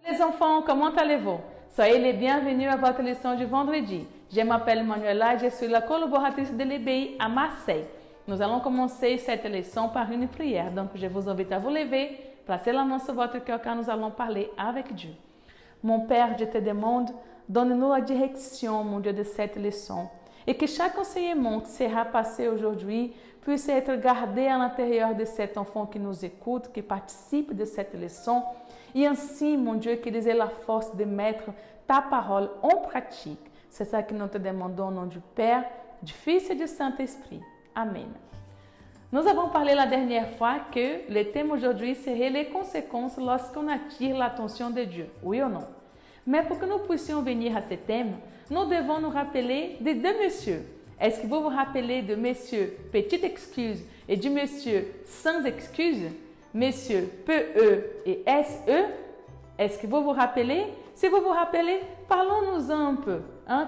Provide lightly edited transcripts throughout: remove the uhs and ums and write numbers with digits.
Les enfants, comment allez-vous? Soyez les bienvenus à votre leçon du vendredi. Je m'appelle Manuela et je suis la collaboratrice de l'EBI à Marseille. Nous allons commencer cette leçon par une prière. Donc, je vous invite à vous lever, placez la main sur votre cœur car nous allons parler avec Dieu. Mon Père, je te demande, donne-nous la direction, mon Dieu, de cette leçon. Et que chaque enseignement qui sera passé aujourd'hui puisse être gardé à l'intérieur de cet enfant qui nous écoute, qui participe de cette leçon. Et ainsi, mon Dieu, qu'ils aient la force de mettre ta parole en pratique. C'est ça que nous te demandons au nom du Père, du Fils et du Saint-Esprit. Amen. Nous avons parlé la dernière fois que le thème aujourd'hui serait les conséquences lorsqu'on attire l'attention de Dieu, oui ou non? Mais pour que nous puissions venir à ce thème, nous devons nous rappeler de deux messieurs. Est-ce que vous vous rappelez de monsieur Petite Excuse et du monsieur Sans Excuse? Messieurs PE et SE, est-ce que vous vous rappelez? Si vous vous rappelez, parlons-nous un peu.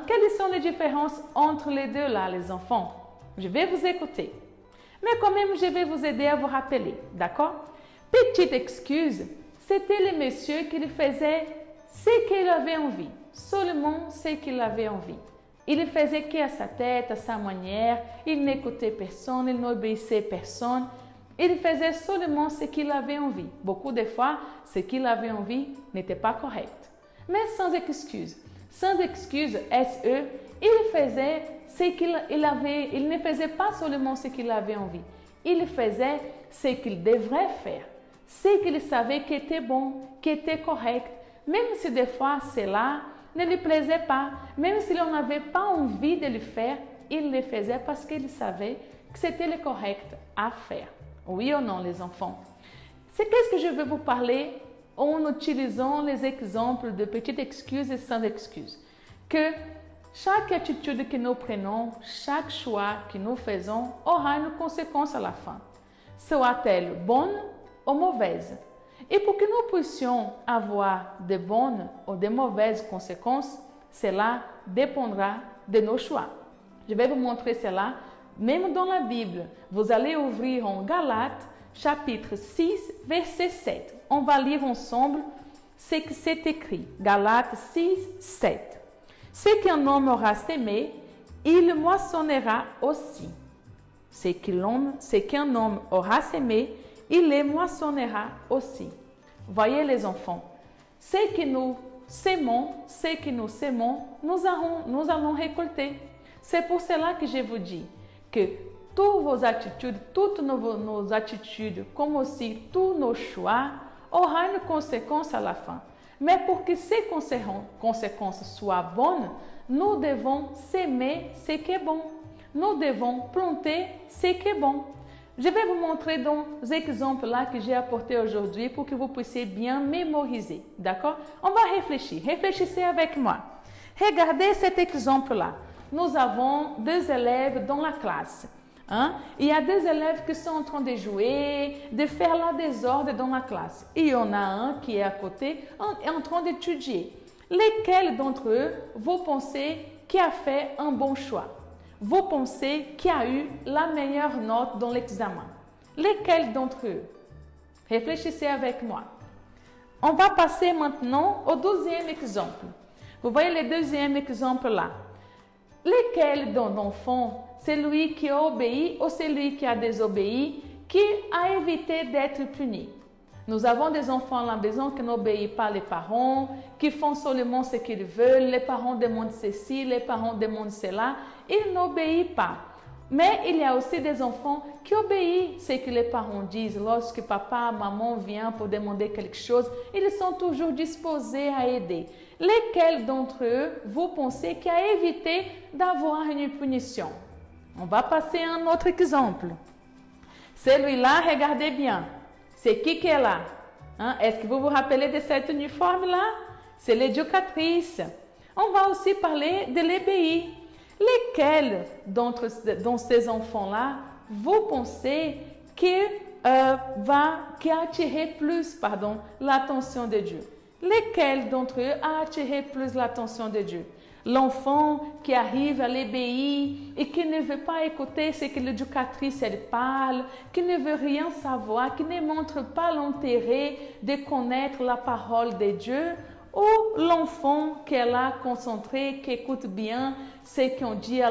Quelles sont les différences entre les deux là, les enfants? Je vais vous écouter. Mais quand même, je vais vous aider à vous rappeler, d'accord? Petite Excuse, c'était le monsieur qui faisait ce qu'il avait envie, seulement ce qu'il avait envie. Il faisait qu'à sa tête, à sa manière, il n'écoutait personne, il n'obéissait personne. Il faisait seulement ce qu'il avait envie. Beaucoup de fois, ce qu'il avait envie n'était pas correct. Mais sans excuse. Sans excuse, SE, il faisait ce qu'il avait. Il ne faisait pas seulement ce qu'il avait envie. Il faisait ce qu'il devrait faire. Ce qu'il savait qui était bon, qui était correct. Même si des fois cela ne lui plaisait pas, même s'il n'avait pas envie de le faire, il le faisait parce qu'il savait que c'était le correct à faire. Oui ou non, les enfants? C'est qu'est-ce que je vais vous parler en utilisant les exemples de petites excuses et sans excuses. Que chaque attitude que nous prenons, chaque choix que nous faisons aura une conséquence à la fin. Soit-elle bonne ou mauvaise? Et pour que nous puissions avoir de bonnes ou de mauvaises conséquences, cela dépendra de nos choix. Je vais vous montrer cela. Même dans la Bible, vous allez ouvrir en Galates, chapitre 6, verset 7. On va lire ensemble ce qui s'est écrit. Galates 6, 7. Ce qu'un homme aura semé, il moissonnera aussi. Ce qu'un homme aura semé, il les moissonnera aussi. Voyez les enfants, ce que nous semons, nous allons récolter. C'est pour cela que je vous dis que toutes vos attitudes, toutes nos attitudes, comme aussi tous nos choix, auront une conséquence à la fin. Mais pour que ces conséquences soient bonnes, nous devons s'aimer ce qui est bon. Nous devons planter ce qui est bon. Je vais vous montrer dans les exemples là que j'ai apportés aujourd'hui pour que vous puissiez bien mémoriser. D'accord? On va réfléchir. Réfléchissez avec moi. Regardez cet exemple-là. Nous avons deux élèves dans la classe. Il y a deux élèves qui sont en train de jouer, de faire la désordre dans la classe. Et il y en a un qui est à côté, en train d'étudier. Lesquels d'entre eux, vous pensez qui a fait un bon choix? Vous pensez qui a eu la meilleure note dans l'examen? Lesquels d'entre eux? Réfléchissez avec moi. On va passer maintenant au deuxième exemple. Vous voyez le deuxième exemple là. Lequel d'enfants, celui qui a obéi ou celui qui a désobéi, qui a évité d'être puni? Nous avons des enfants à la maison qui n'obéissent pas les parents, qui font seulement ce qu'ils veulent, les parents demandent ceci, les parents demandent cela, ils n'obéissent pas. Mais il y a aussi des enfants qui obéissent ce que les parents disent. Lorsque papa, maman vient pour demander quelque chose, ils sont toujours disposés à aider. Lesquels d'entre eux, vous pensez qui a évité d'avoir une punition? On va passer à un autre exemple. Celui-là, regardez bien. C'est qui est là? Est-ce que vous vous rappelez de cet uniforme-là? C'est l'éducatrice. On va aussi parler de l'EBI. Lesquels dans ces enfants-là, vous pensez qui a attiré plus l'attention de Dieu? Lesquels d'entre eux a attiré plus l'attention de Dieu? L'enfant qui arrive à l'ébéi et qui ne veut pas écouter ce que l'éducatrice elle parle, qui ne veut rien savoir, qui ne montre pas l'intérêt de connaître la parole de Dieu, ou l'enfant qui est là concentré, qui écoute bien ce qu'on dit,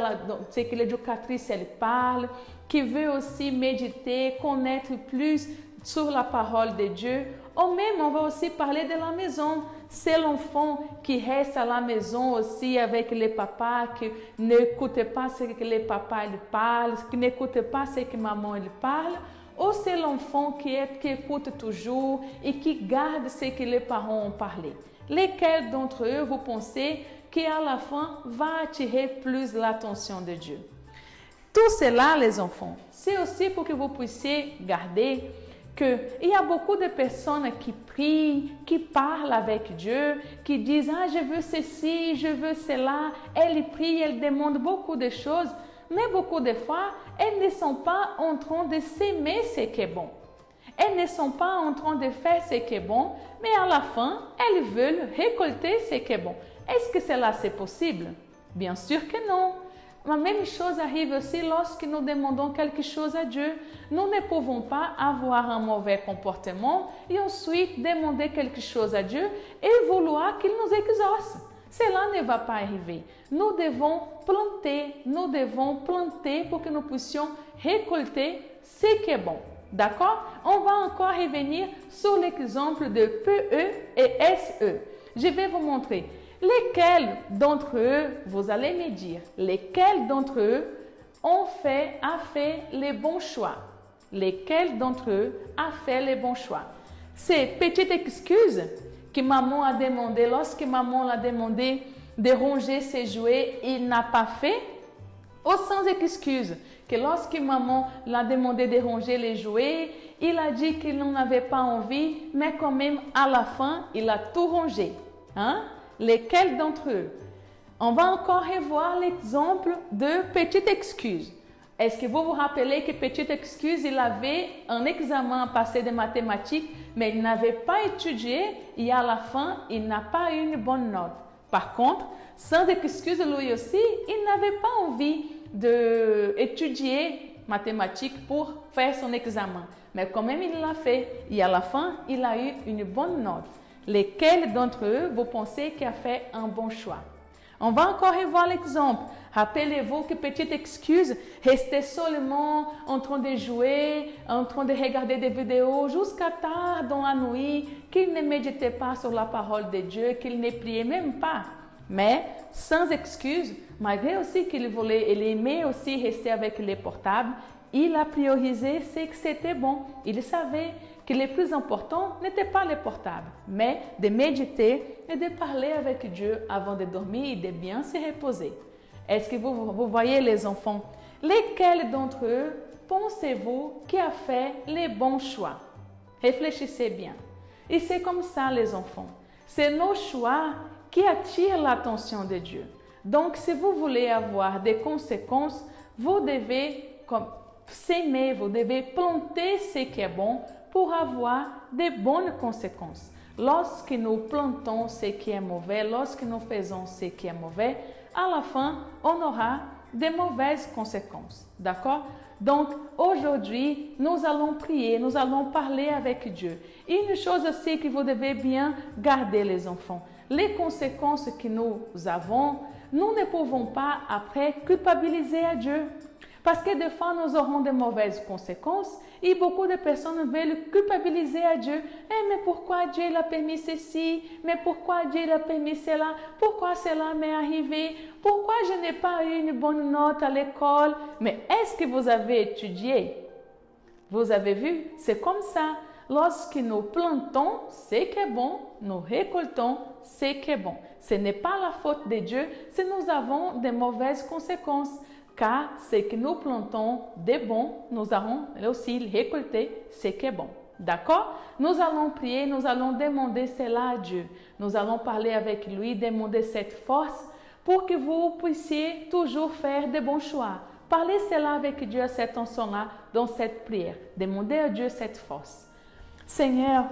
ce que l'éducatrice elle parle, qui veut aussi méditer, connaître plus sur la parole de Dieu. Ou même, on va aussi parler de la maison. C'est l'enfant qui reste à la maison aussi avec les papas, qui n'écoute pas ce que les papas lui parlent, qui n'écoute pas ce que maman lui parle. Ou c'est l'enfant qui écoute toujours et qui garde ce que les parents ont parlé. Lesquels d'entre eux vous pensez qu'à la fin va attirer plus l'attention de Dieu? Tout cela, les enfants, c'est aussi pour que vous puissiez garder qu'il y a beaucoup de personnes qui prient, qui parlent avec Dieu, qui disent « Ah, je veux ceci, je veux cela ». Elles prient, elles demandent beaucoup de choses, mais beaucoup de fois, elles ne sont pas en train de s'aimer ce qui est bon. Elles ne sont pas en train de faire ce qui est bon, mais à la fin, elles veulent récolter ce qui est bon. Est-ce que cela c'est possible? Bien sûr que non. La même chose arrive aussi lorsque nous demandons quelque chose à Dieu. Nous ne pouvons pas avoir un mauvais comportement et ensuite demander quelque chose à Dieu et vouloir qu'il nous exauce. Cela ne va pas arriver. Nous devons planter pour que nous puissions récolter ce qui est bon. D'accord? On va encore revenir sur l'exemple de PE et SE. Je vais vous montrer. Lesquels d'entre eux, vous allez me dire, lesquels d'entre eux a fait les bons choix? Lesquels d'entre eux a fait les bons choix? Ces petites excuses que maman a demandé, lorsque maman l'a demandé de ranger ses jouets, il n'a pas fait? Ou sans excuse, que lorsque maman l'a demandé de ranger les jouets, il a dit qu'il n'en avait pas envie, mais quand même à la fin, il a tout rangé. Hein? Lesquels d'entre eux? On va encore revoir l'exemple de petite excuse. Est-ce que vous vous rappelez que petite excuse, il avait un examen à passer de mathématiques, mais il n'avait pas étudié et à la fin, il n'a pas eu une bonne note. Par contre, sans excuse, lui aussi, il n'avait pas envie d'étudier mathématiques pour faire son examen. Mais quand même, il l'a fait et à la fin, il a eu une bonne note. Lesquels d'entre eux vous pensez qui a fait un bon choix? On va encore revoir l'exemple. Rappelez-vous que petite excuse, rester seulement en train de jouer, en train de regarder des vidéos jusqu'à tard dans la nuit, qu'il ne méditait pas sur la parole de Dieu, qu'il ne priait même pas. Mais sans excuse, malgré aussi qu'il aimait aussi rester avec les portables, il a priorisé ce que c'était bon. Il savait que le plus important n'était pas les portables, mais de méditer et de parler avec Dieu avant de dormir et de bien se reposer. Est-ce que vous voyez les enfants? Lesquels d'entre eux pensez-vous qui a fait les bons choix? Réfléchissez bien. Et c'est comme ça les enfants. C'est nos choix qui attirent l'attention de Dieu. Donc si vous voulez avoir des conséquences, vous devez s'aimer, vous devez planter ce qui est bon pour avoir de bonnes conséquences. Lorsque nous plantons ce qui est mauvais, lorsque nous faisons ce qui est mauvais, à la fin, on aura de mauvaises conséquences. D'accord? Donc, aujourd'hui, nous allons prier, nous allons parler avec Dieu. Et une chose aussi que vous devez bien garder, les enfants, les conséquences que nous avons, nous ne pouvons pas après culpabiliser à Dieu. Parce que des fois, nous aurons de mauvaises conséquences et beaucoup de personnes veulent culpabiliser à Dieu. Mais pourquoi Dieu a permis ceci? Mais pourquoi Dieu a permis cela? Pourquoi cela m'est arrivé? Pourquoi je n'ai pas eu une bonne note à l'école? Mais est-ce que vous avez étudié? Vous avez vu? C'est comme ça. Lorsque nous plantons ce qui est bon, nous récoltons ce qui est bon. Ce n'est pas la faute de Dieu si nous avons de mauvaises conséquences. Car ce que nous plantons de bon, nous allons aussi récolter ce qui est bon. D'accord? Nous allons prier, nous allons demander cela à Dieu. Nous allons parler avec lui, demander cette force pour que vous puissiez toujours faire de bons choix. Parlez cela avec Dieu à cet instant-là, dans cette prière. Demandez à Dieu cette force. Seigneur,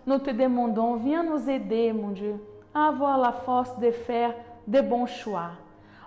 nous te demandons, viens nous aider, mon Dieu, à avoir la force de faire de bons choix.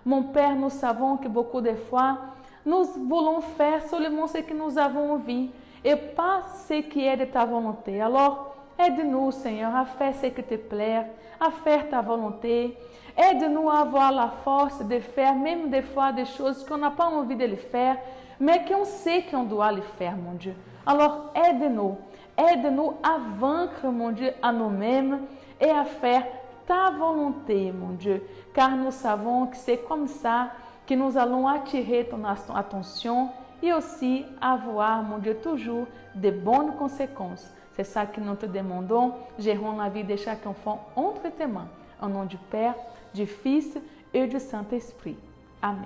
Mon Père, nous savons que beaucoup de fois, nous voulons faire seulement ce que nous avons envie et pas ce qui est de ta volonté. Alors, aide-nous, Seigneur, à faire ce qui te plaît, à faire ta volonté. Aide-nous à avoir la force de faire, même des fois, des choses qu'on n'a pas envie de les faire, mais qu'on sait qu'on doit les faire, mon Dieu. Alors, aide-nous. Aide-nous à vaincre, mon Dieu, à nous-mêmes et à faire ta volonté, mon Dieu. Car nous savons que c'est comme ça que nous allons attirer ton attention et aussi avoir, mon Dieu, toujours de bonnes conséquences. C'est ça que nous te demandons. Gérons la vie de chaque enfant entre tes mains. Au nom du Père, du Fils et du Saint-Esprit. Amen.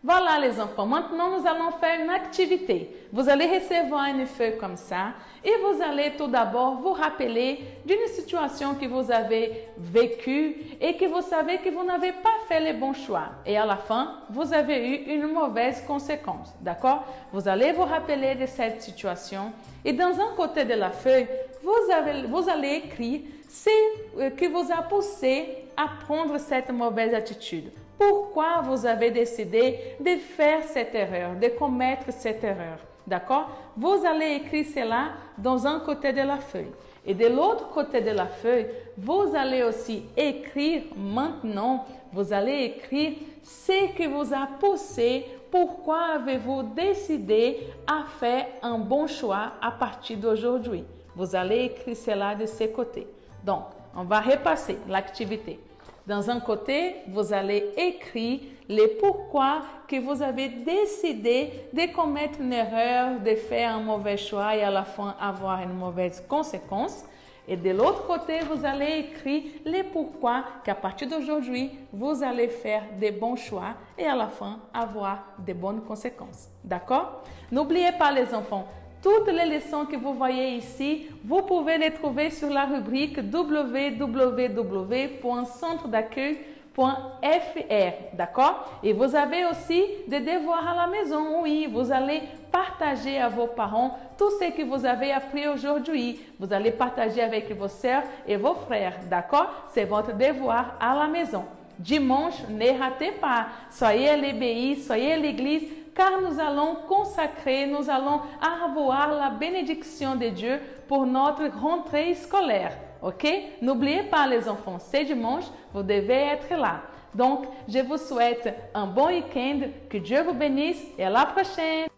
Voilà les enfants, maintenant nous allons faire une activité. Vous allez recevoir une feuille comme ça et vous allez tout d'abord vous rappeler d'une situation que vous avez vécue et que vous savez que vous n'avez pas fait les bons choix. Et à la fin, vous avez eu une mauvaise conséquence, d'accord? Vous allez vous rappeler de cette situation et dans un côté de la feuille, vous allez écrire ce qui vous a poussé à prendre cette mauvaise attitude. Pourquoi vous avez décidé de faire cette erreur, de commettre cette erreur. D'accord? Vous allez écrire cela dans un côté de la feuille. Et de l'autre côté de la feuille, vous allez aussi écrire maintenant, vous allez écrire ce qui vous a poussé, pourquoi avez-vous décidé à faire un bon choix à partir d'aujourd'hui. Vous allez écrire cela de ce côté. Donc, on va repasser l'activité. Dans un côté, vous allez écrire les pourquoi que vous avez décidé de commettre une erreur, de faire un mauvais choix et à la fin avoir une mauvaise conséquence. Et de l'autre côté, vous allez écrire les pourquoi qu'à partir d'aujourd'hui, vous allez faire des bons choix et à la fin avoir de bonnes conséquences. D'accord? N'oubliez pas les enfants, toutes les leçons que vous voyez ici, vous pouvez les trouver sur la rubrique www.centredaccueil.fr, d'accord? Et vous avez aussi des devoirs à la maison, oui, vous allez partager à vos parents tout ce que vous avez appris aujourd'hui. Vous allez partager avec vos sœurs et vos frères, d'accord? C'est votre devoir à la maison. Dimanche, ne ratez pas, soyez à l'EBI, soyez à l'église, car nous allons consacrer, nous allons avoir la bénédiction de Dieu pour notre rentrée scolaire. Ok? N'oubliez pas les enfants, c'est dimanche, vous devez être là. Donc, je vous souhaite un bon week-end, que Dieu vous bénisse et à la prochaine!